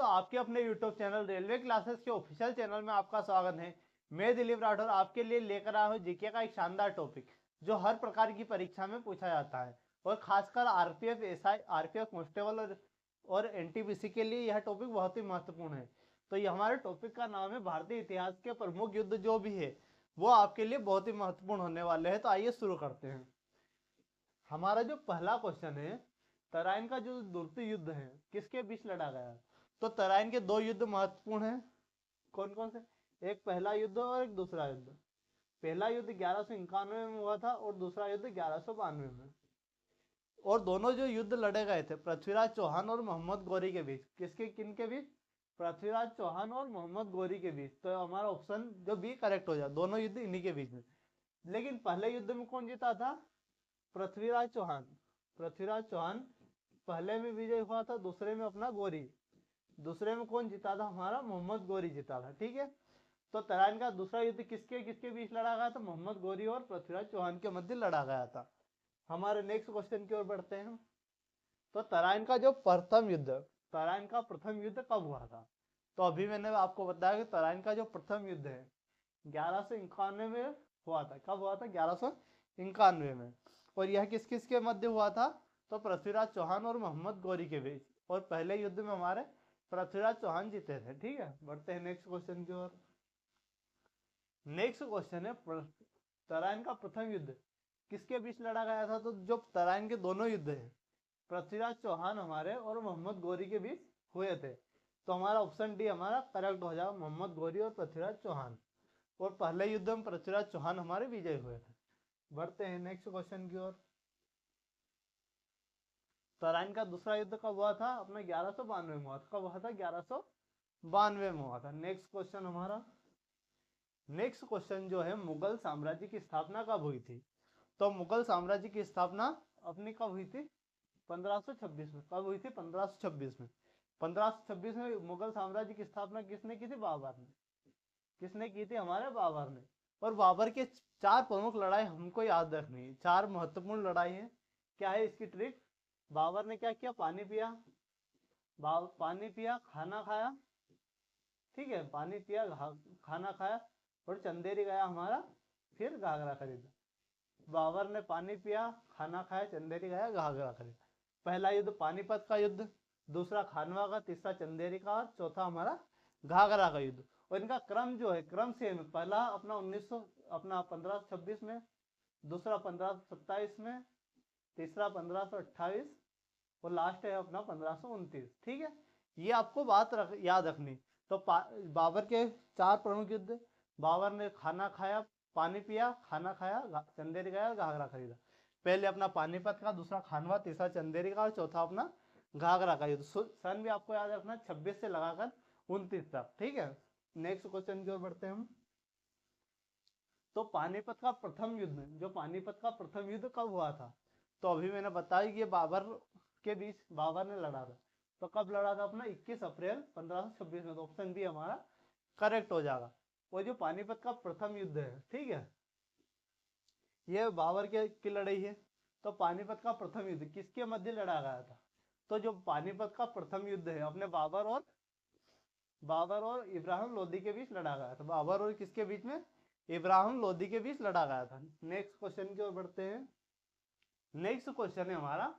दोस्तों, आपके अपने यूट्यूब चैनल रेलवे क्लासेस के ऑफिशियल चैनल में आपका स्वागत है। मैं दिलीप राठौर आपके लिए लेकर आया हूँ जीके का एक शानदार टॉपिक जो हर प्रकार की परीक्षा में पूछा जाता है और खासकर आरपीएफ, एसआई, आरपीएफ कांस्टेबल और एनटीपीसी के लिए यह टॉपिक बहुत ही महत्वपूर्ण है। तो ये हमारे टॉपिक का नाम है भारतीय इतिहास के प्रमुख युद्ध जो भी है वो आपके लिए बहुत ही महत्वपूर्ण होने वाले हैं। तो आइए शुरू करते हैं। हमारा जो पहला क्वेश्चन है, तराइन का जो द्वितीय युद्ध है किसके बीच लड़ा गया? तो तराइन के दो युद्ध महत्वपूर्ण हैं। कौन कौन से? एक पहला युद्ध और एक दूसरा युद्ध। पहला युद्ध 1191 में हुआ था और दूसरा युद्ध 1192 में। और दोनों जो युद्ध लड़े गए थे पृथ्वीराज चौहान और मोहम्मद गौरी के बीच। किसके किन के बीच? पृथ्वीराज चौहान और मोहम्मद गौरी के बीच। तो हमारा ऑप्शन जो बी करेक्ट हो जाए, दोनों युद्ध इन्हीं के बीच में। लेकिन पहले युद्ध में कौन जीता था? पृथ्वीराज चौहान। पृथ्वीराज चौहान पहले में विजय हुआ था, दूसरे में अपना गौरी। दूसरे में कौन जीता था? हमारा मोहम्मद गौरी जीता था। ठीक है, तो तराइन का दूसरा युद्ध किसके किसके बीच लड़ा गया था? मोहम्मद गौरी और पृथ्वीराज चौहान के मध्य लड़ा गया था। हमारे नेक्स्ट क्वेश्चन की ओर बढ़ते हैं। तो तराइन का जो प्रथम युद्ध, तराइन का प्रथम युद्ध कब हुआ था? तो अभी मैंने आपको बताया कि तराइन का जो प्रथम युद्ध है 1191 में हुआ था। कब हुआ था? 1191 में। और यह किस किस के मध्य हुआ था? तो पृथ्वीराज चौहान और मोहम्मद गौरी के बीच। और पहले युद्ध में हमारे पृथ्वीराज चौहान जीते थे। ठीक है, बढ़ते हैं नेक्स्ट क्वेश्चन की ओर। नेक्स्ट क्वेश्चन है, तराइन का प्रथम युद्ध किसके बीच लड़ा गया था? तो जो तराइन के दोनों युद्ध है पृथ्वीराज चौहान हमारे और मोहम्मद गौरी के बीच हुए थे। तो हमारा ऑप्शन डी हमारा करेक्ट हो जाएगा, मोहम्मद गौरी और पृथ्वीराज चौहान। और पहले युद्ध में पृथ्वीराज चौहान हमारे विजय हुए थे। बढ़ते हैं नेक्स्ट क्वेश्चन की ओर। तराइन का दूसरा युद्ध कब हुआ था? अपना 1192 में हुआ था। कब हुआ था? 1192 में हुआ था। नेक्स्ट क्वेश्चन हमारा, नेक्स्ट क्वेश्चन जो है, मुगल साम्राज्य की स्थापना कब हुई थी? तो मुगल साम्राज्य की स्थापना अपनी कब हुई थी? 1526 में। कब हुई थी? 1526 में। 1526 में मुगल साम्राज्य की स्थापना किसने की थी? बाबर ने। किसने की थी? हमारे बाबर ने। और बाबर के चार प्रमुख लड़ाई हमको याद रखनी है, चार महत्वपूर्ण लड़ाई है। क्या है इसकी ट्रिक? बाबर ने क्या किया? पानी पिया, पानी पिया, खाना खाया। ठीक है, पानी पिया, खाना खाया और चंदेरी गया हमारा, फिर घाघरा खरीदा। बाबर ने पानी पिया, खाना खाया, चंदेरी गया, घाघरा खरीदा। पहला युद्ध पानीपत का युद्ध, दूसरा खानवा का, तीसरा चंदेरी का और चौथा हमारा घाघरा का युद्ध। और इनका क्रम जो है, क्रम सेम है। पहला अपना 1526 में, दूसरा 1527 में, तीसरा 1528 और लास्ट है अपना 1529। ठीक है, ये आपको बात याद रखनी। तो बाबर के चार प्रमुख युद्ध, बाबर ने खाना खाया, पानी पिया, खाना खाया, चंदेरी गया, घाघरा खरीदा। पहले अपना पानीपत का, दूसरा खानवा, तीसरा चंदेरी का और चौथा अपना घाघरा का युद्ध। सन भी आपको याद रखना, 26 से लगाकर 29 तक। ठीक है, नेक्स्ट क्वेश्चन की ओर बढ़ते हैं हम। तो पानीपत का प्रथम युद्ध, जो पानीपत का प्रथम युद्ध कब हुआ था? तो अभी मैंने बताया कि ये बाबर के बीच, बाबर ने लड़ा था। तो कब लड़ा था? अपना 21 अप्रैल 1526 में। तो ऑप्शन बी हमारा करेक्ट हो जाएगा। वो जो पानीपत का प्रथम युद्ध है, ठीक है, ये बाबर की लड़ाई है। तो पानीपत का प्रथम युद्ध किसके मध्य लड़ा गया था? तो जो पानीपत का प्रथम युद्ध है अपने बाबर और इब्राहिम लोदी के बीच लड़ा गया था। बाबर और किसके बीच में? इब्राहिम लोदी के बीच लड़ा गया था। नेक्स्ट क्वेश्चन की ओर बढ़ते हैं। नेक्स्ट क्वेश्चन है हमारा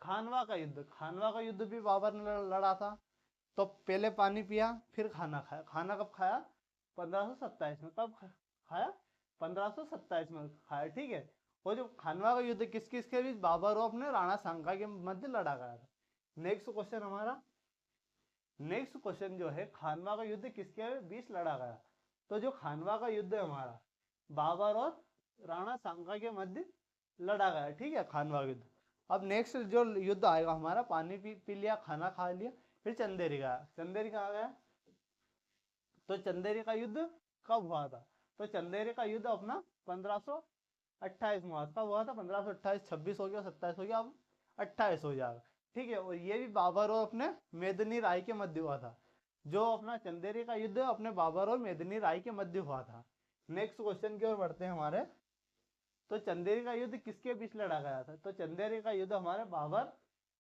खानवा का युद्ध। खानवा का युद्ध भी बाबर ने लड़ा था। तो पहले पानी पिया, फिर खाना खाया। खाना कब खाया? 1527 में। कब खाया? 1527 में खाया। ठीक है, वो जो खानवा का युद्ध किस किस के बीच? बाबर और अपने राणा सांगा के मध्य लड़ा गया था। नेक्स्ट क्वेश्चन हमारा, नेक्स्ट क्वेश्चन जो है, खानवा का युद्ध किसके बीच लड़ा गया? तो जो खानवा का युद्ध है हमारा, बाबर और राणा सांगा के मध्य लड़ा गया। ठीक है, खानवा युद्ध। अब नेक्स्ट जो युद्ध आएगा हमारा, पानी पी लिया, खाना खा लिया, फिर चंदेरी गया। चंदेरी कहाँ गया? तो चंदेरी का युद्ध कब हुआ था? तो चंदेरी का युद्ध अपना 1528 में हुआ। कब हुआ था? 1528। 26 हो गया, 27 हो गया, अब 28 हो जाएगा। ठीक है, और ये भी बाबर और अपने मेदिनी राय के मध्य हुआ था। जो अपना चंदेरी का युद्ध अपने बाबर और मेदिनी राय के मध्य हुआ था। नेक्स्ट क्वेश्चन की ओर बढ़ते हैं हमारे। तो चंदेरी का युद्ध किसके बीच लड़ा गया था? तो चंदेरी का युद्ध हमारे बाबर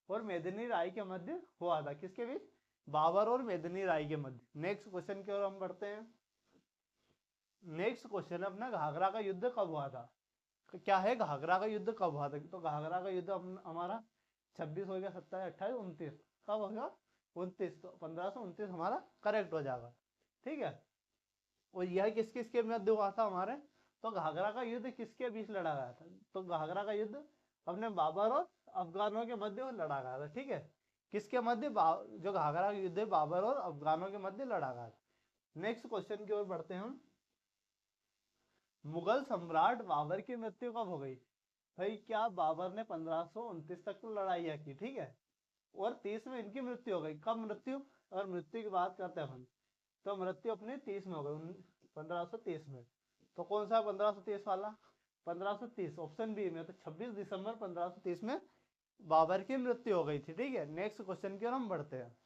और मेदिनी राय के मध्य हुआ था। किसके बीच? बाबर और मेदिनी राय के मध्य। नेक्स्ट क्वेश्चन की ओर हम बढ़ते हैं। नेक्स्ट क्वेश्चन है अपना, घाघरा का युद्ध कब हुआ था? क्या है, घाघरा का युद्ध कब हुआ था? तो घाघरा का युद्ध हमारा 26 हो गया, 27, 28, 29, कब होगा? 29। तो 1529 हमारा करेक्ट हो जाएगा। ठीक है, और यह किस किस के मध्य हुआ था हमारे? तो घाघरा का युद्ध किसके बीच लड़ा गया था? तो घाघरा का युद्ध अपने बाबर और अफगानों के मध्य लड़ा गया था। ठीक है, किसके मध्य? जो घाघरा का युद्ध है बाबर और अफगानों के मध्य लड़ा गया था। नेक्स्ट क्वेश्चन की ओर बढ़ते हैं हम। मुगल सम्राट बाबर की मृत्यु कब हो गई? भाई क्या बाबर ने 1529 तक तो लड़ाइयाँ की, ठीक है, और 30 में इनकी मृत्यु हो गई। कब मृत्यु? अगर मृत्यु की बात करते हैं अपन, तो मृत्यु अपने 30 में हो गई, 1530 में। तो कौन सा 1530 वाला? 1530 ऑप्शन बी में। तो 26 दिसंबर 1530 में बाबर की मृत्यु हो गई थी। ठीक है, नेक्स्ट क्वेश्चन की ओर हम बढ़ते हैं।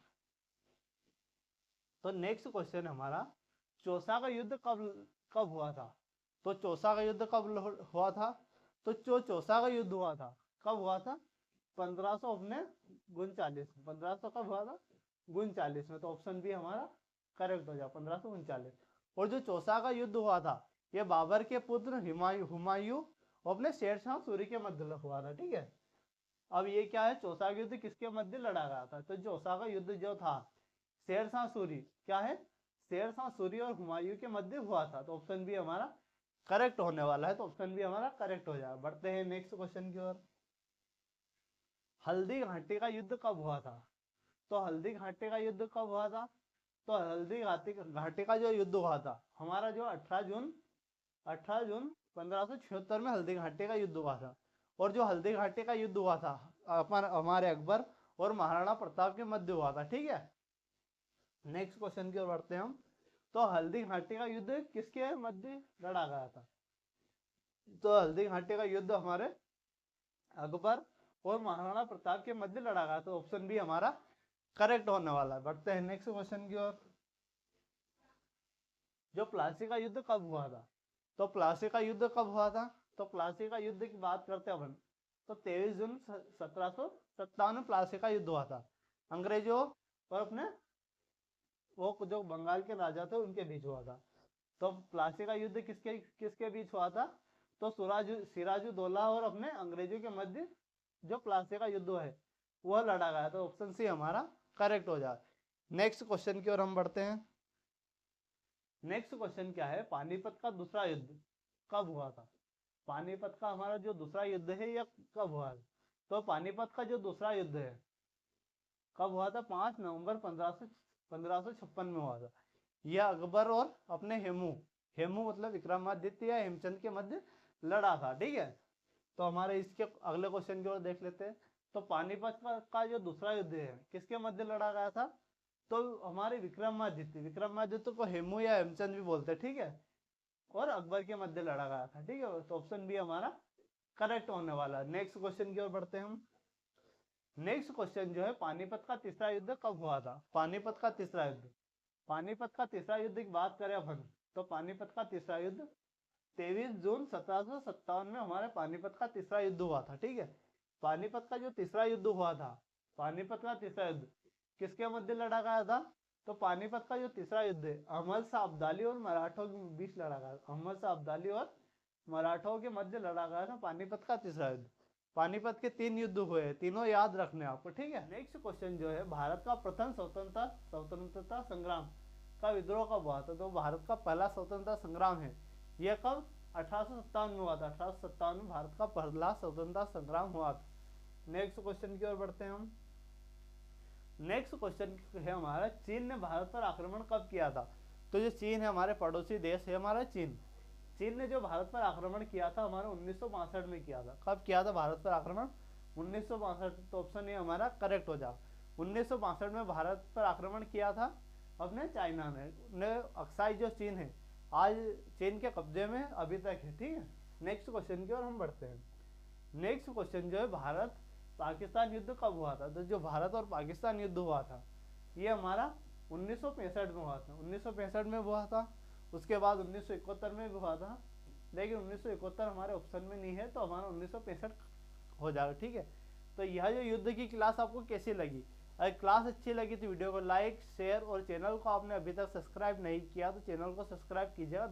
तो नेक्स्ट क्वेश्चन हमारा, चौसा का युद्ध कब कब हुआ था? तो चौसा का युद्ध कब हुआ था? तो जो चौसा का युद्ध हुआ था कब हुआ था? 1539। 1500 कब हुआ था? 39 में। तो ऑप्शन बी हमारा करेक्ट हो जाए, 1539। और जो चौसा का युद्ध हुआ था ये बाबर के पुत्र हुमायूं और अपने शेरशाह सूरी के मध्य हुआ था। ठीक है, अब ये क्या है, चौसा का युद्ध किसके मध्य लड़ा गया था? तो चौसा का युद्ध जो था शेरशाह सूरी, क्या है, शेरशाह सूरी और हुमायूं के मध्य हुआ था। तो ऑप्शन बी हमारा करेक्ट होने वाला है। तो ऑप्शन बी हमारा करेक्ट हो जाएगा। बढ़ते हैं नेक्स्ट क्वेश्चन की ओर। हल्दी घाटी का युद्ध कब हुआ था? तो हल्दी घाटी का युद्ध कब हुआ था? तो हल्दी घाटी का जो युद्ध हुआ था हमारा, जो 18 जून 1576 में हल्दी घाटी का युद्ध हुआ था। और जो हल्दी घाटी का युद्ध हुआ था हमारे अकबर और महाराणा प्रताप के मध्य हुआ था। ठीक है, नेक्स्ट क्वेश्चन की ओर बढ़ते हैं हम। तो हल्दी घाटी का युद्ध किसके मध्य लड़ा गया था? तो हल्दी घाटी का युद्ध हमारे अकबर और महाराणा प्रताप के मध्य लड़ा गया। तो ऑप्शन बी हमारा करेक्ट होने वाला है। बढ़ते हैं नेक्स्ट क्वेश्चन की ओर। जो प्लासी का युद्ध कब हुआ था? तो प्लासी का युद्ध कब हुआ था? तो प्लासी का युद्ध की बात करते हैं अपन, तो 23 जून 1757 में प्लासी का युद्ध हुआ था। अंग्रेजों और अपने वो जो बंगाल के राजा थे उनके बीच हुआ था। तो प्लासी का युद्ध किसके किसके बीच हुआ था? तो सिराजुद्दौला और अपने अंग्रेजों के मध्य जो प्लासी का युद्ध है वह लड़ा गया। तो ऑप्शन सी हमारा करेक्ट हो जाए। नेक्स्ट क्वेश्चन की ओर हम बढ़ते हैं। नेक्स्ट क्वेश्चन क्या है, पानीपत का दूसरा युद्ध कब हुआ था? पानीपत का हमारा जो दूसरा युद्ध है यह कब हुआ है? तो पानीपत का जो दूसरा युद्ध है कब हुआ था? 5 नवंबर 1556 में हुआ था। यह अकबर और अपने हेमू मतलब विक्रमादित्य या हेमचंद के मध्य लड़ा था। ठीक है, तो हमारे इसके अगले क्वेश्चन की ओर देख लेते हैं। तो पानीपत का जो दूसरा युद्ध है किसके मध्य लड़ा गया था? तो हमारे विक्रमादित्य को हेमू या हेमचंद भी बोलते हैं। ठीक है, और अकबर के मध्य लड़ा गया था। ठीक है, तो ऑप्शन बी हमारा करेक्ट होने वाला है। नेक्स्ट क्वेश्चन की ओर बढ़ते हैं हम। नेक्स्ट क्वेश्चन जो है, पानीपत का तीसरा युद्ध कब हुआ था? पानीपत का तीसरा युद्ध, पानीपत का तीसरा युद्ध की बात करें अपन, तो पानीपत का तीसरा युद्ध 23 जून 1757 में हमारे पानीपत का तीसरा युद्ध हुआ था। ठीक है, पानीपत का जो तीसरा युद्ध हुआ था, पानीपत का तीसरा युद्ध किसके मध्य लड़ा गया था? तो पानीपत का जो तीसरा युद्ध है अहमद शाह अब्दाली और मराठों के बीच लड़ा गया। अहमद शाह अब्दाली और मराठों के मध्य लड़ा गया था पानीपत का तीसरा युद्ध। पानीपत के 3 युद्ध हुए हैं, तीनों याद रखने आपको। ठीक है, नेक्स्ट क्वेश्चन जो है, भारत का प्रथम स्वतंत्रता संग्राम का विद्रोह कब हुआ था? तो भारत का पहला स्वतंत्रता संग्राम है यह कब? 1857 में हुआ था। 1857 में भारत का पहला स्वतंत्रता संग्राम हुआ था। नेक्स्ट क्वेश्चन की ओर बढ़ते हैं हम। नेक्स्ट क्वेश्चन है हमारा, चीन ने भारत पर आक्रमण कब किया था? तो जो चीन है हमारे पड़ोसी देश है हमारा चीन ने जो भारत पर आक्रमण किया था हमारे 1962 में किया था। कब किया था भारत पर आक्रमण? 1962। तो ऑप्शन ए हमारा करेक्ट हो जाए। 1962 में भारत पर आक्रमण किया था अपने चाइना ने। अक्साई जो चीन है आज चीन के कब्जे में अभी तक है। ठीक है, नेक्स्ट क्वेश्चन की ओर हम बढ़ते हैं। नेक्स्ट क्वेश्चन जो है, भारत पाकिस्तान युद्ध कब हुआ था? तो जो भारत और पाकिस्तान युद्ध हुआ था ये हमारा 1965 में हुआ था। 1965 में हुआ था, उसके बाद 1971 में भी हुआ था, लेकिन 1971 हमारे ऑप्शन में नहीं है, तो हमारा 1965 हो जाएगा। ठीक है, तो यह जो युद्ध की क्लास आपको कैसी लगी अगर क्लास अच्छी लगी तो वीडियो को लाइक शेयर और चैनल को आपने अभी तक सब्सक्राइब नहीं किया तो चैनल को सब्सक्राइब कीजिएगा।